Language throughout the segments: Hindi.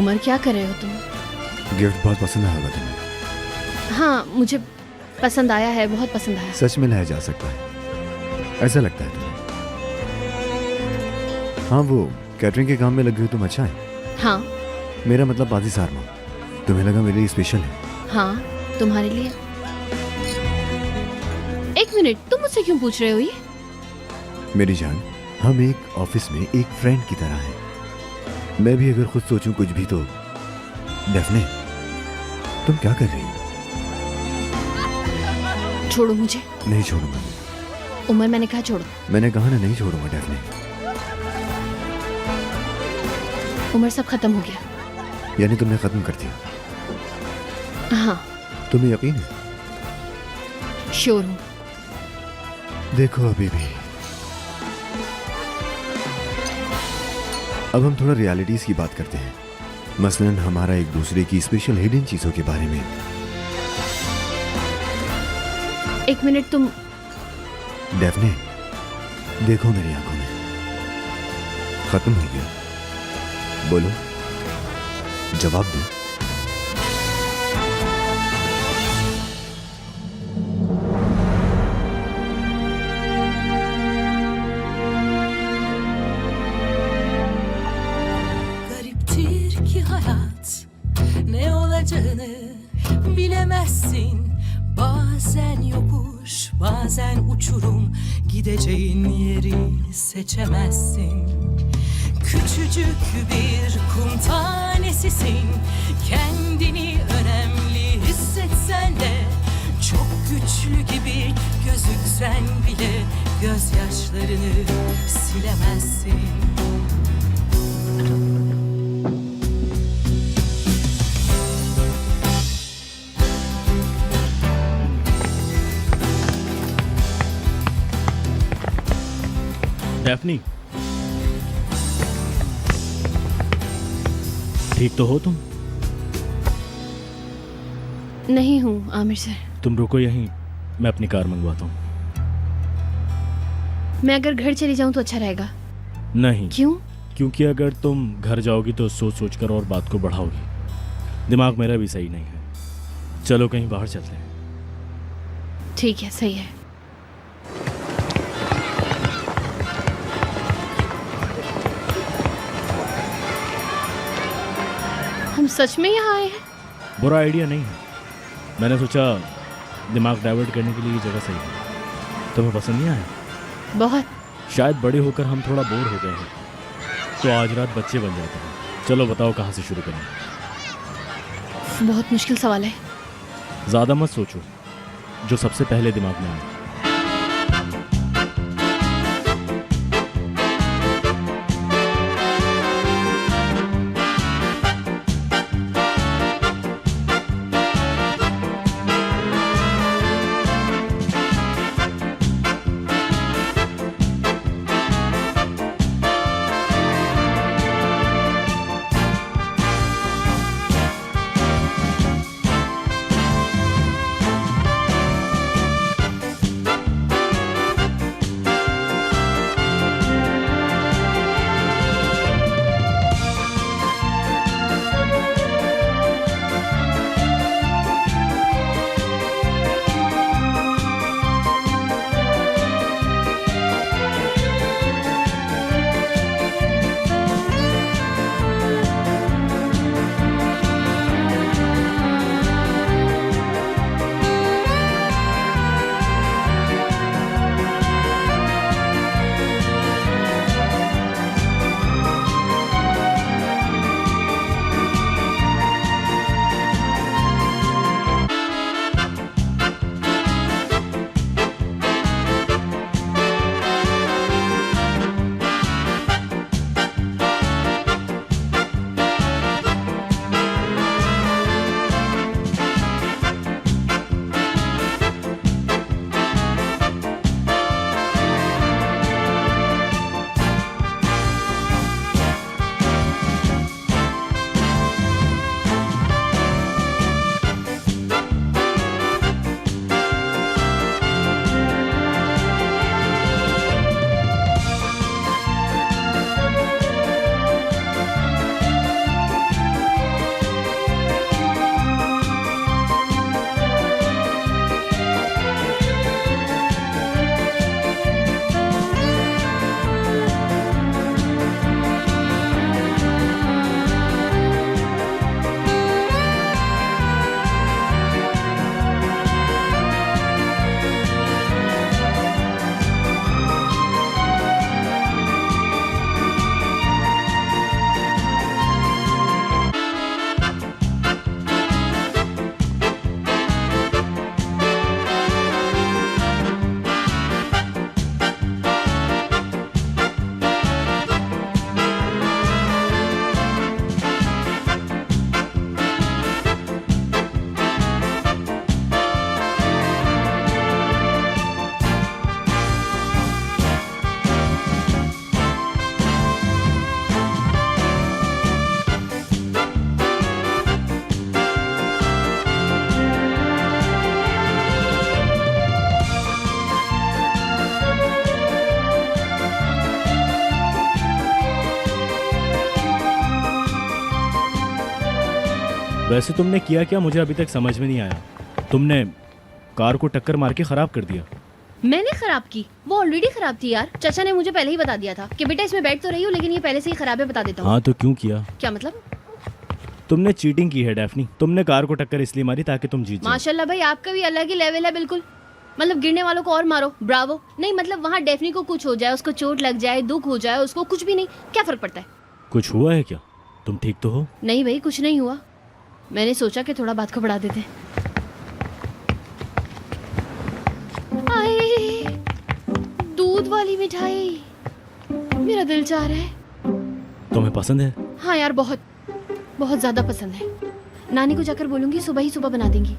उमर, क्या कर रहे हो तुम? गिफ्ट बहुत पसंद आया होगा तुम्हें। हाँ, मुझे पसंद आया है, बहुत पसंद आया। सच में लाया जा सकता है, ऐसा लगता है तुम्हें। हाँ, वो कैटरिंग के काम में लगी हो तुम, अच्छा है। हाँ। मेरा मतलब बाजी सारमा, तुम्हें लगा मेरे लिए स्पेशल है। हाँ, तुम्हारे लिए। एक मिनट, तुम मुझसे क्यों पूछ रहे हो ये? मेरी जान, हम एक ऑफिस में एक फ्रेंड की तरह हैं। मैं भी अगर खुद सोचूं कुछ भी तो। डेफने, तुम क्या कर रही हो? छोड़ो मुझे। नहीं छोड़ूंगा। उमर, मैंने कहा छोड़ो। मैंने कहा ना, नहीं छोड़ूंगा डेफने। उमर, सब खत्म हो गया। यानी तुमने खत्म कर दिया? हाँ। तुम्हें यकीन है? श्योर हूँ। देखो अभी भी अब हम थोड़ा रियलिटीज की बात करते हैं, मसलन हमारा एक दूसरे की स्पेशल हिडन चीजों के बारे में। एक मिनट, तुम। डेफने, देखो मेरी आंखों में, खत्म हो गया। बोलो, जवाब दो। Gariptir ki hayat, ne olacağını bilemezsin. Bazen yokuş, bazen uçurum, gideceğin yeri seçemezsin. Küçücük bir kum tanesisin, kendini önemli hissetsen de, çok güçlü gibi gözüksen bile gözyaşlarını silemezsin. Daphne, ठीक तो हो तुम? नहीं हूँ आमिर सर। तुम रुको यहीं, मैं अपनी कार मंगवाता हूँ। मैं अगर घर चली जाऊँ तो अच्छा रहेगा। नहीं। क्यों? क्योंकि अगर तुम घर जाओगी तो सोच सोच कर और बात को बढ़ाओगी। दिमाग मेरा भी सही नहीं है। चलो कहीं बाहर चलते हैं। ठीक है, सही है। हम सच में यहाँ आए हैं? बुरा आइडिया नहीं है। मैंने सोचा दिमाग डाइवर्ट करने के लिए ये जगह सही है। तुम्हें पसंद नहीं आया? बहुत। शायद बड़े होकर हम थोड़ा बोर हो गए हैं, तो आज रात बच्चे बन जाते हैं। चलो बताओ कहाँ से शुरू करें? बहुत मुश्किल सवाल है। ज़्यादा मत सोचो, जो सबसे पहले दिमाग में आए। वैसे तुमने किया क्या मुझे अभी तक समझ में नहीं आया। तुमने कार को टक्कर मार के खराब कर दिया। मैंने खराब की? वो ऑलरेडी खराब थी यार। चाचा ने मुझे पहले ही बता दिया था कि बेटा इसमें बैठ तो रही हो लेकिन ये पहले से ही खराब है, बता देता हूँ। हाँ तो क्यों किया? क्या मतलब? तुमने चीटिंग की है डैफ्नी। तुमने कार को टक्कर इसलिए मारी ताकि तुम जीत जाओ। माशाल्लाह भाई, आपका भी अलग ही लेवल है बिल्कुल। मतलब गिरने वालों को और मारो, ब्रावो। नहीं मतलब वहाँ डेफनी को कुछ हो जाए, उसको चोट लग जाए, दुख हो जाए, उसको कुछ भी नहीं, क्या फर्क पड़ता है? कुछ हुआ है क्या? तुम ठीक तो हो? नहीं भाई कुछ नहीं हुआ। मैंने सोचा कि थोड़ा बात को बढ़ा देते। आए, दूध वाली मिठाई, मेरा दिल चाह रहा है। तुम्हें पसंद है? हाँ यार बहुत बहुत ज्यादा पसंद है। नानी को जाकर बोलूंगी सुबह ही सुबह बना देंगी।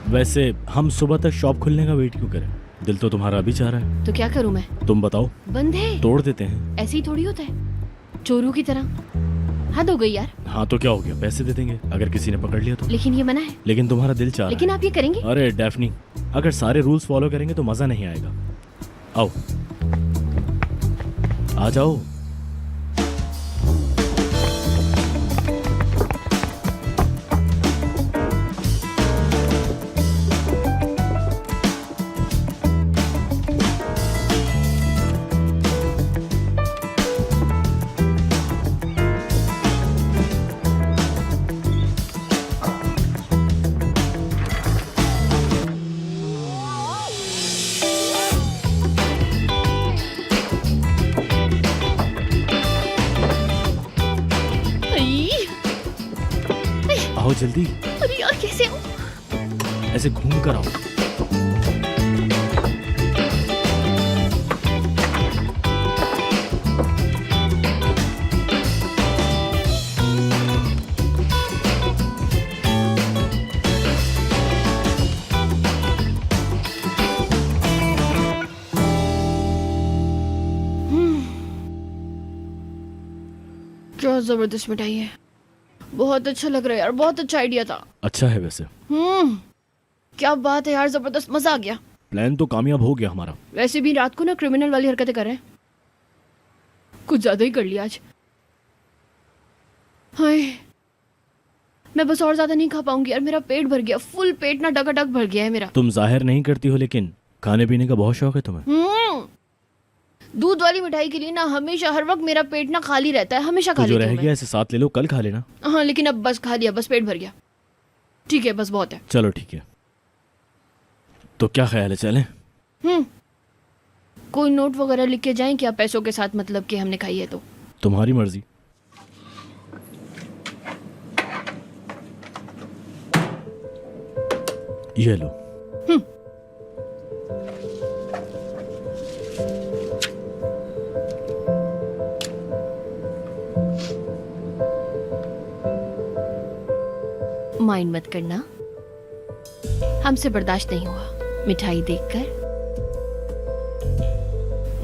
वैसे हम सुबह तक शॉप खुलने का वेट क्यों करें? दिल तो तुम्हारा अभी चाह रहा है। तो क्या करूं मैं? तुम बताओ। बंद है। तोड़ देते हैं। ऐसे ही थोड़ी होता है, चोरों की तरह। हद हो गई यार। हाँ तो क्या हो गया, पैसे दे देंगे अगर किसी ने पकड़ लिया तो। लेकिन ये मना है। लेकिन तुम्हारा दिल चाह रहा लेकिन है। आप ये करेंगे? अरे डैफ्नी, अगर सारे रूल्स फॉलो करेंगे तो मजा नहीं आएगा। आओ आ जाओ। आई, आओ जल्दी, अरे यार कैसे आऊं? ऐसे घूम कर आओ। क्या जबरदस्त मिठाई है, बहुत अच्छा लग रहा है यार, बहुत अच्छा आइडिया था। अच्छा है वैसे। क्या बात है यार, जबरदस्त, मजा आ गया। प्लान तो कामयाब हो गया हमारा। वैसे भी रात को ना क्रिमिनल वाली हरकतें कर रहे हैं, कुछ ज्यादा ही कर लिया आज। हाय, मैं बस और ज्यादा नहीं खा पाऊंगी यार, मेरा पेट भर गया, फुल पेट ना डकाडक भर गया है मेरा। तुम जाहिर नहीं करती हो लेकिन खाने पीने का बहुत शौक है तुम्हें। दूध वाली मिठाई के लिए ना हमेशा हर वक्त मेरा पेट ना खाली रहता है, हमेशा तो खाली जो रहता रह है। गया ऐसे साथ ले लो, कल खा लेना। हाँ लेकिन अब बस खा लिया, बस पेट भर गया। ठीक है बस बहुत है। चलो ठीक है, तो क्या ख्याल है, चलें? कोई नोट वगैरह लिख के जाएं क्या पैसों के साथ, मतलब कि हमने खाई है तो? तुम्हारी मर्जी। ये लो। माइंड मत करना, हमसे बर्दाश्त नहीं हुआ मिठाई देखकर।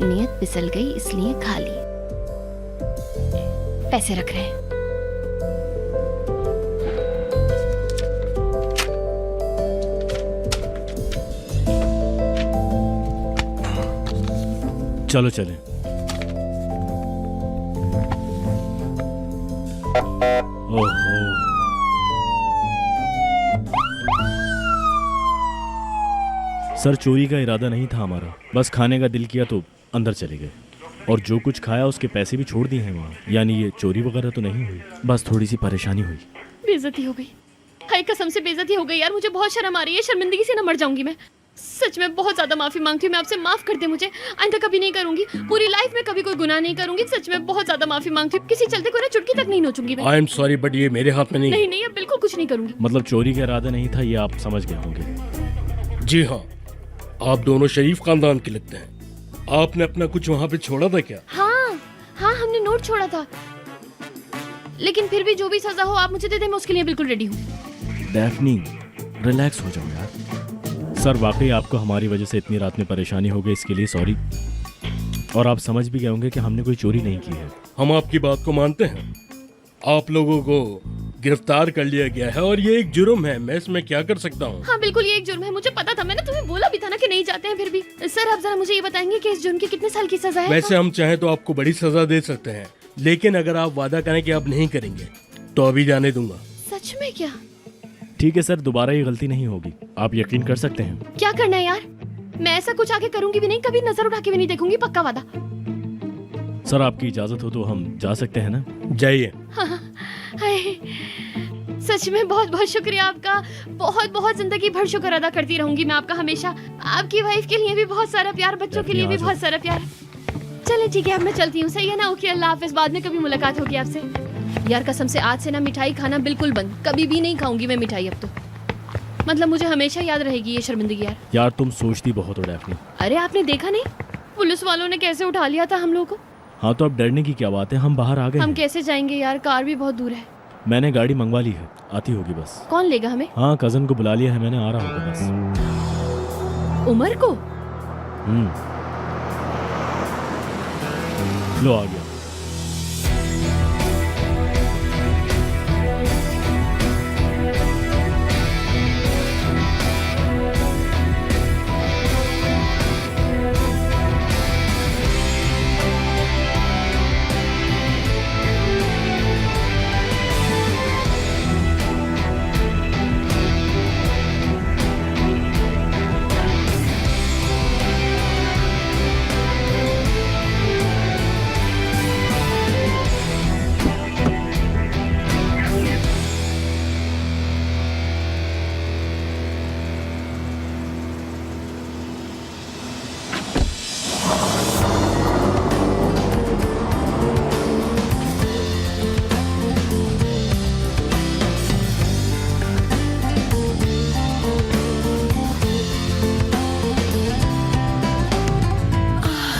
नियत फिसल गई इसलिए खा ली। पैसे रख रहे हैं। चलो चलें। ओहो, सर चोरी का इरादा नहीं था हमारा, बस खाने का दिल किया तो अंदर चले गए और जो कुछ खाया उसके पैसे भी छोड़ दिए हैं वहाँ। यानी ये चोरी वगैरह तो नहीं हुई, बस थोड़ी सी परेशानी हुई। बेइज्जती हो गई, हाय कसम से बेइज्जती हो गई यार, मुझे बहुत शर्म आ रही है, शर्मिंदगी से ना मर जाऊंगी मैं। सच में बहुत ज्यादा माफी मांगती हूँ मैं आपसे, माफ कर दे मुझे, आइंदा कभी नहीं करूंगी, पूरी लाइफ में कभी कोई गुनाह नहीं करूंगी। सच में बहुत ज्यादा माफी मांगती हूँ, किसी चलते को ना चुटकी तक नहीं नोचूंगी मैं। आई एम सॉरी बट ये मेरे हाथ में नहीं। नहीं नहीं अब बिल्कुल कुछ नहीं करूंगी। मतलब चोरी का इरादा नहीं था, ये आप समझ गए होंगे। जी हाँ, आप दोनों शरीफ खानदान के लगते हैं। आपने अपना कुछ वहाँ पे छोड़ा था क्या? हाँ हाँ हमने नोट छोड़ा था, लेकिन फिर भी जो भी सजा हो आप मुझे दे दे, मैं उसके लिए बिल्कुल रेडी हूँ। डैफ्नी रिलैक्स हो जाओ यार। सर वाकई आपको हमारी वजह से इतनी रात में परेशानी हो गई, इसके लिए सॉरी। और आप समझ भी गए होंगे कि हमने कोई चोरी नहीं की है। हम आपकी बात को मानते हैं। आप लोगों को गिरफ्तार कर लिया गया है और ये एक जुर्म है। मैं इसमें क्या कर सकता हूँ? हाँ बिल्कुल, ये एक जुर्म है, मुझे पता था, मैंने तुम्हें बोला भी था ना कि नहीं जाते हैं। फिर भी सर, आप जरा मुझे ये बताएंगे कि इस जुर्म की कितने साल की सजा है? वैसे हम चाहें तो आपको बड़ी सजा दे सकते हैं, लेकिन अगर आप वादा करें कि आप नहीं करेंगे तो अभी जाने दूंगा। सच में क्या? ठीक है सर, दोबारा ये गलती नहीं होगी, आप यकीन कर सकते हैं। क्या करना है यार? मैं ऐसा कुछ आगे करूंगी भी नहीं, कभी नजर उठा के भी नहीं देखूंगी, पक्का वादा। सर आपकी इजाजत हो तो हम जा सकते हैं ना? जाइए। हाय, सच में बहुत बहुत शुक्रिया आपका, बहुत बहुत जिंदगी भर शुक्र अदा करती रहूंगी मैं आपका हमेशा। आपकी वाइफ के लिए भी बहुत सारा प्यार, बच्चों के लिए भी बहुत सारा प्यार। चले ठीक है, अब मैं चलती हूँ, सही है ना? ओके, अल्लाह हाफिज, बाद में कभी मुलाकात होगी आपसे। यार कसम से आज से ना मिठाई खाना बिल्कुल बंद, कभी भी नहीं खाऊंगी मैं मिठाई अब तो। मतलब मुझे हमेशा याद रहेगी ये शर्मिंदगी यार। यार तुम सोचती बहुत हो डैफ्नी। अरे आपने देखा नहीं पुलिस वालों ने कैसे उठा लिया था हम लोगों को? हाँ तो अब डरने की क्या बात है, हम बाहर आ गए हम हैं। कैसे जाएंगे यार, कार भी बहुत दूर है। मैंने गाड़ी मंगवा ली है, आती होगी बस। कौन लेगा हमें? हाँ कजन को बुला लिया है मैंने, आ रहा होगा बस। उमर को? लो आ गया।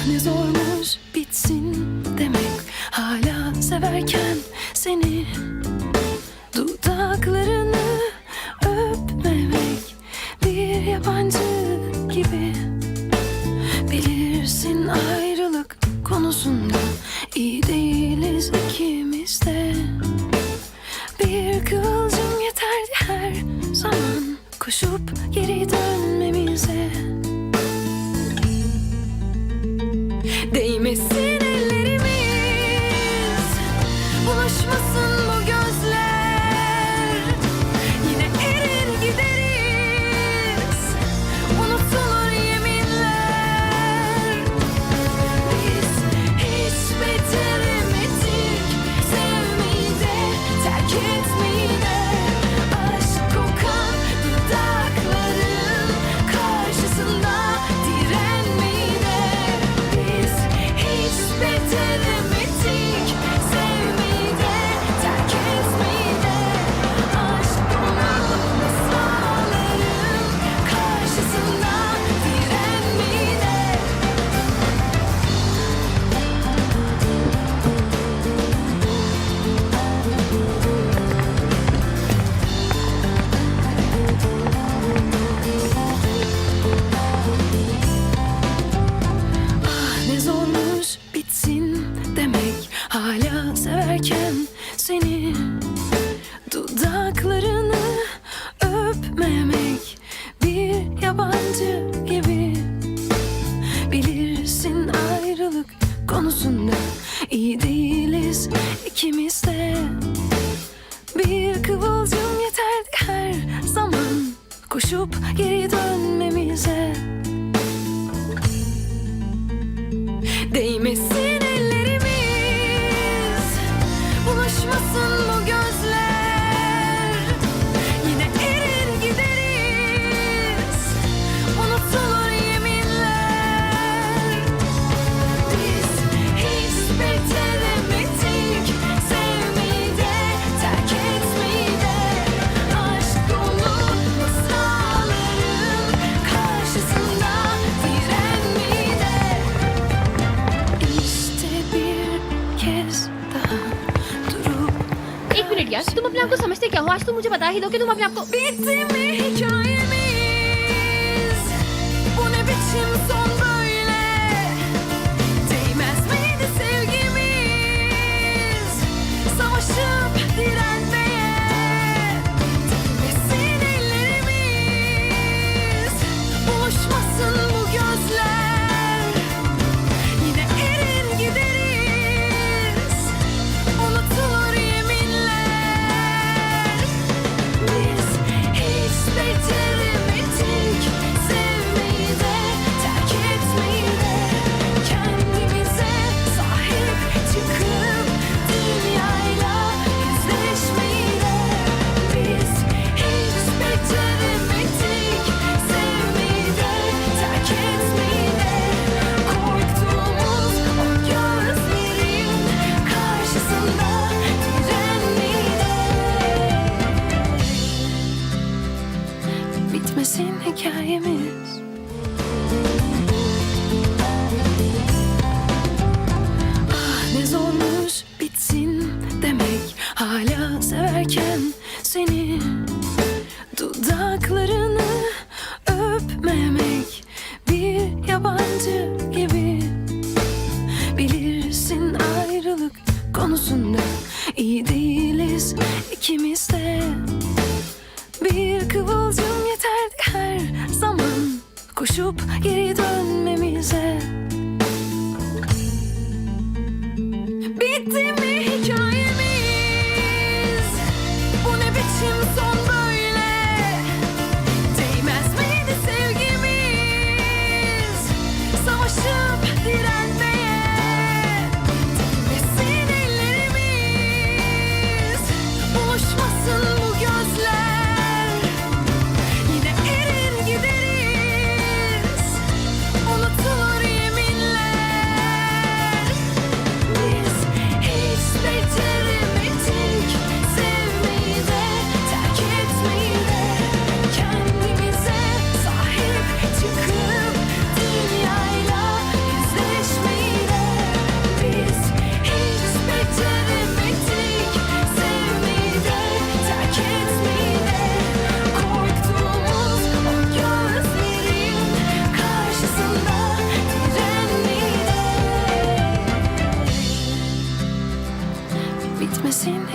Ne zormuş bitsin demek, hala severken seni, dudaklarını öpmemek bir yabancı gibi. Bilirsin ayrılık konusunda iyi değiliz ikimiz de. Bir kıvılcım yeterdi her zaman koşup geri dönmemize. Değmesin ellerimiz, bulaşmasın bu gözler. Yine erir gideriz, unutulur yeminler. Biz hiç beceremedik sevmeyi de, terk etmeyi de. Aşk kokan dudakların karşısında direnmeyi de. Biz hiç beceremedik sevmeyi de, terk etmeyi de. Aşk dolu masalların karşısında direnmeyi de. Ah ne zormuş bitsin demek, hala severken seni, dudaklarını öpmemek bir yabancı gibi. Bilirsin ayrılık konusunda iyi değiliz ikimiz de. Bir kıvılcım yeterdi her zaman koşup geri dönmemize. Değmesin ellerimiz, bulaşmasın bu gözler. Yine erir gideriz, unutulur yeminler. Biz hiç beceremedik sevmeyi de, terk etmeyi de. Aşk dolu masalların karşısında direnmeyi de. İşte bir kez daha durup एक मिनट यार, तुम अपने आप को समझते क्या हो? आज तुम मुझे बता ही दो कि तुम अपने आप को... bitti mi hikayemiz? Bu ne biçim son böyle? Değmez miydi sevgimiz? Savaşıp direnmeye.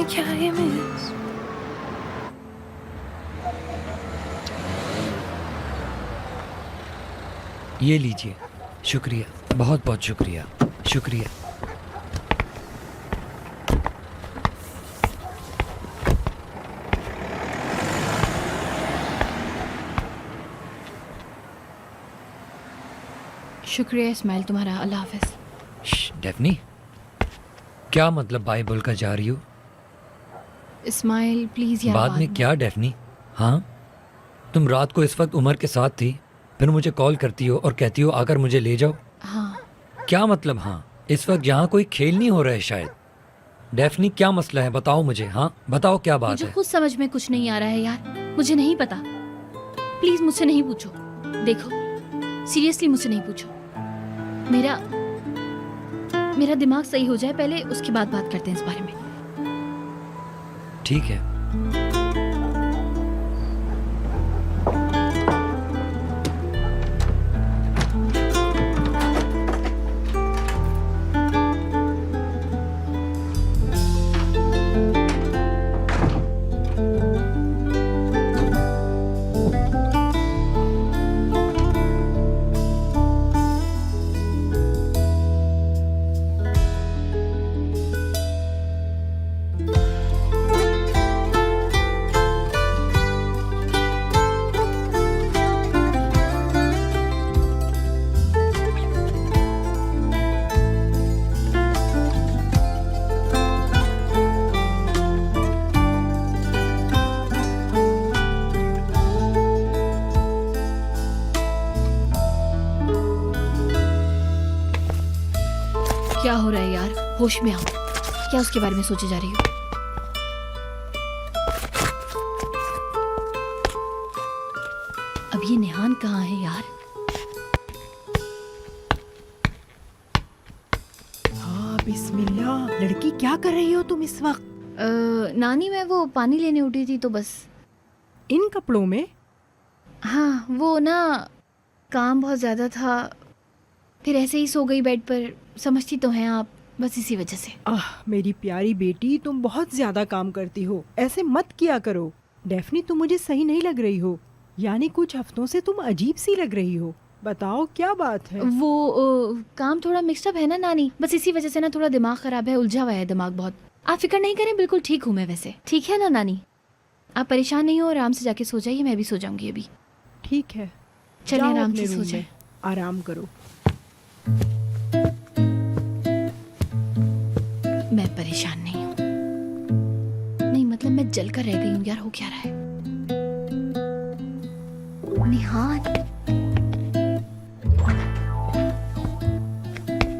क्या ये मिस ये लीजिए, शुक्रिया, बहुत बहुत शुक्रिया, शुक्रिया। शुक्रिया इस्माइल तुम्हारा। अल्लाह हाफिज। डेफनी, क्या मतलब बाय बोल कर जा रही हो? इस्माइल प्लीज यार। बाद में क्या डेफनी? हाँ, तुम रात को इस वक्त उमर के साथ थी, फिर मुझे कॉल करती हो और कहती हो आकर मुझे ले जाओ। हाँ क्या मतलब? हाँ, इस वक्त यहाँ कोई खेल नहीं हो रहा है शायद। डेफनी, क्या मसला है बताओ मुझे। हाँ बताओ, क्या बात मुझे है? खुद समझ में कुछ नहीं आ रहा है यार, मुझे नहीं पता। प्लीज मुझसे नहीं पूछो। देखो सीरियसली मुझसे नहीं पूछो। मेरा दिमाग सही हो जाए पहले, उसके बाद बात करते हैं इस बारे में। ठीक है। क्या हो रहा है यार, होश में आओ। क्या उसके बारे में सोचे जा रही हो? अब ये निहान कहाँ है यार? हाँ बिस्मिल्लाह। लड़की क्या कर रही हो तुम इस वक्त नानी मैं वो पानी लेने उठी थी तो बस। इन कपड़ों में? हाँ वो ना काम बहुत ज़्यादा था, फिर ऐसे ही सो गई बेड पर। समझती तो हैं आप, बस इसी वजह से। मेरी प्यारी बेटी, तुम बहुत ज्यादा काम करती हो, ऐसे मत किया करो। डेफनी, तुम मुझे सही नहीं लग रही हो। यानी कुछ हफ्तों से तुम अजीब सी लग रही हो। बताओ क्या बात है? वो काम थोड़ा मिक्सअप है ना नानी, बस इसी वजह से ना थोड़ा दिमाग खराब है, उलझा हुआ है दिमाग बहुत। आप फिक्र नहीं करें, बिल्कुल ठीक हूँ मैं वैसे। ठीक है ना नानी? आप परेशान नहीं हो, आराम से जाके सो जाइए, मैं भी सो जाऊंगी अभी। ठीक है, चलिए जाओ आराम अपने से सो रूम जाए। में, आराम करो। मैं परेशान नहीं हूँ। नहीं मतलब मैं जल कर रह गई हूँ यार। हो क्या रहा है? निहान,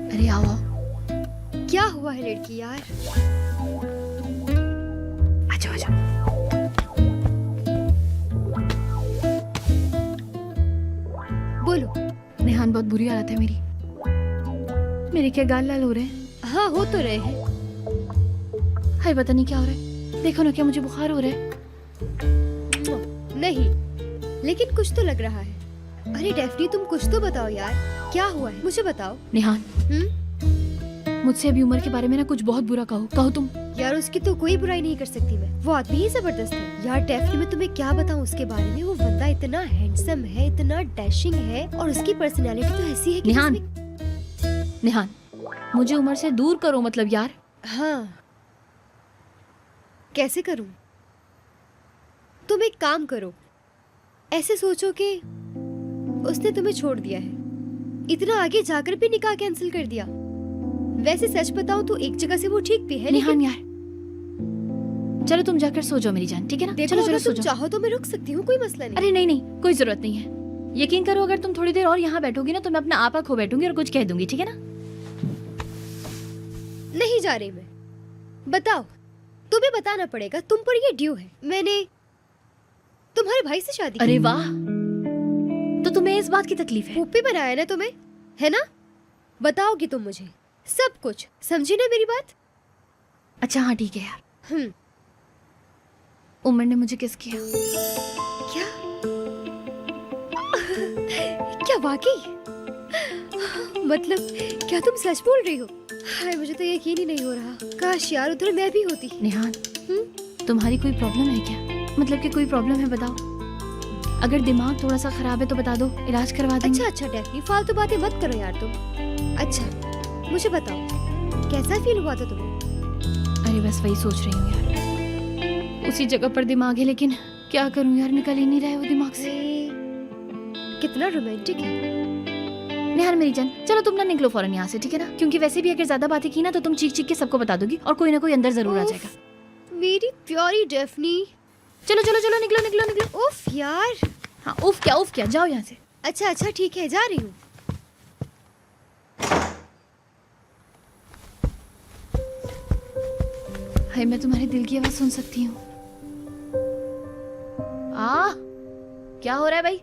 अरे आओ आओ। क्या हुआ है लड़की यार? आजाओ आजाओ। बोलो। निहान बहुत बुरी हालत है मेरी। मेरे क्या गाल लाल हो रहे हैं। हाँ हो तो रहे हैं। हाय पता नहीं क्या हो रहा है। देखो ना, क्या मुझे बुखार हो रहा है? नहीं, लेकिन कुछ तो लग रहा है। अरे डेफनी, तुम कुछ तो बताओ यार, क्या हुआ है? मुझे बताओ। निहान, मुझसे अभी उमर के बारे में ना कुछ बहुत बुरा कहो तुम। यार उसकी तो कोई बुराई नहीं कर सकती मैं, वो आदमी ही जबरदस्त है। यार डेफनी, मैं तुम्हें क्या बताऊं उसके बारे में। वो बंदा इतना हैंडसम है, इतना डैशिंग है, और उसकी पर्सनालिटी तो ऐसी है कि निहान, जिसमें- निहान, मुझे उमर से दूर करो मतलब यार। हाँ, कैसे करूं? तुम एक काम करो, ऐसे सोचो कि उसने तुम्हें छोड़ दिया है, इतना आगे जाकर भी निकाह कैंसिल कर दिया। वैसे सच बताऊं तो एक जगह से वो ठीक भी है, निहान लेकिन यार, चलो तुम जाकर सो जाओ मेरी जान, ठीक है ना? देखो चलो चलो अगर सो तुम जाओ। चाहो तो मैं रुक सकती हूँ, कोई मसला नहीं। अरे नहीं नहीं, कोई जरूरत नहीं है। यकीन करो, अगर तुम थोड़ी देर और यहाँ बैठोगी ना तो मैं अपना आपा खो बैठूंगी और कुछ कह दूंगी, ठीक है ना? नहीं जा रही मैं। बताओ, तुम्हें बताना पड़ेगा, तुम पर ये ड्यू है। मैंने तुम्हारे भाई से शादी की। अरे वाह, तो तुम्हें इस बात की तकलीफ है? पुप्पी बनाया ना तुम्हें, है ना? बताओगी तुम मुझे सब कुछ, समझी ना मेरी बात? अच्छा हाँ ठीक है यार। उमर ने मुझे किस किया। क्या? क्या वाकई? मतलब क्या तुम सच बोल रही हो? हाय, मुझे तो यकीन ही नहीं हो रहा। काश यार उधर मैं भी होती। निहान, तुम्हारी कोई प्रॉब्लम है क्या? मतलब कि कोई प्रॉब्लम है बताओ। अगर दिमाग थोड़ा सा खराब है तो बता दो, इलाज करवा देंगे। अच्छा डेफनी, फालतू बातें मत करो यार तुम। अच्छा मुझे बताओ, कैसा फील हुआ था तुम्हें? अरे बस वही सोच रही हूँ यार, उसी जगह पर दिमाग है, लेकिन क्या करूँ यार, निकल ही नहीं रहा है वो दिमाग से। कितना रोमांटिक है। निहार मेरी जान, चलो तुम ना निकलो फौरन यहाँ से, ठीक है ना? क्योंकि वैसे भी अगर ज्यादा बातें की ना तो तुम चीख चीख के सबको बता दोगी और कोई ना कोई अंदर जरूर आ जाएगा। मेरी प्यारी डेफनी। चलो चलो चलो, निकलो निकलो निकलो। उफ यार। हाँ उफ क्या, जाओ यहाँ से। अच्छा अच्छा ठीक है, जा रही हूँ। हाय, मैं तुम्हारे दिल की आवाज सुन सकती हूँ। क्या हो रहा है भाई?